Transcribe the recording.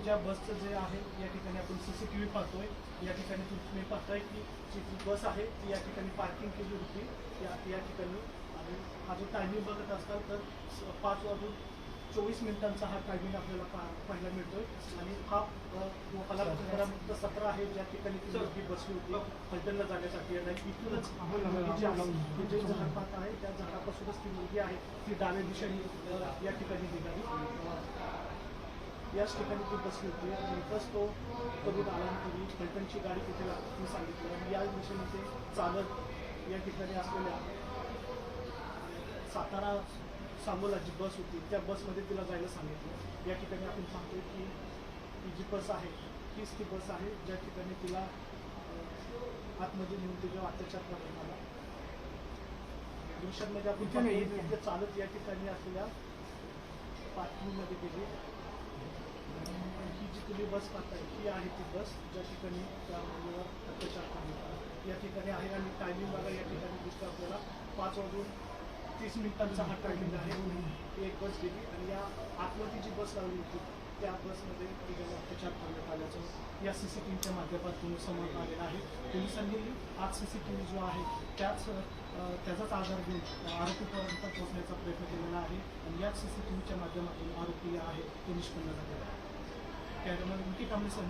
ज्या बसचं जे आहे या ठिकाणी आपण CCTV पाहतोय. या ठिकाणी तुम्ही पाहताय की जी बस आहे ती या ठिकाणी पार्किंग केली होती या ठिकाणी. आणि हा जो टायमिंग बघत असाल तर 5:24 हा टायमिंग आपल्याला पाहायला मिळतोय. आणि हा क्रमांक 17 आहे ज्या ठिकाणी ती मुलगी बसली होती फलटणला जाण्यासाठी. आणि इथूनच जे झाड पाहत आहे त्या झाडापासूनच ती मुलगी आहे ती डाव्या दिशेने या ठिकाणी निघाली. याच ठिकाणी ती बसली होती आणि इथंच तो कधी आला तुम्ही फलटणची गाडी कुठे लागते ती सांगितली. आणि या दिशेने ते चालत या ठिकाणी असलेल्या सातारा सांगोला जी बस होती त्या बसमध्ये तिला जायला सांगितलं. या ठिकाणी आपण पाहतोय की ही जी बस आहे हीच ती बस आहे ज्या ठिकाणी तिला आतमध्ये नेऊन तिच्यावर अत्याचार करण्यात आला. दृश्यांमध्ये आपण चालत या ठिकाणी असलेल्या पार्किंगमध्ये गेली. ही जी तुम्ही बस पाहताय ही आहे ती बस ज्या ठिकाणी त्या मुलीवर अत्याचार करण्यात आला या ठिकाणी आहे. आणि टायमिंग बघा या ठिकाणी दिसतं आपल्याला 5:30 हा टायमिंग आहे. एक बस गेली आणि या आतमध्ये जी बस लावली होती त्या बसमध्ये तिच्यावर अत्याचार करण्यात आल्याचं या CCTVच्या माध्यमातून समोर आलेलं आहे. पोलिसांनी आज CCTV जो आहे त्याचाच आधार घेऊन आरोपीपर्यंत पोहोचण्याचा प्रयत्न केलेला आहे. आणि याच CCTVच्या माध्यमातून आरोपी आहे ते निष्पन्न झालेला आहे. कॅमेरामॅन उलटी कांबळे सर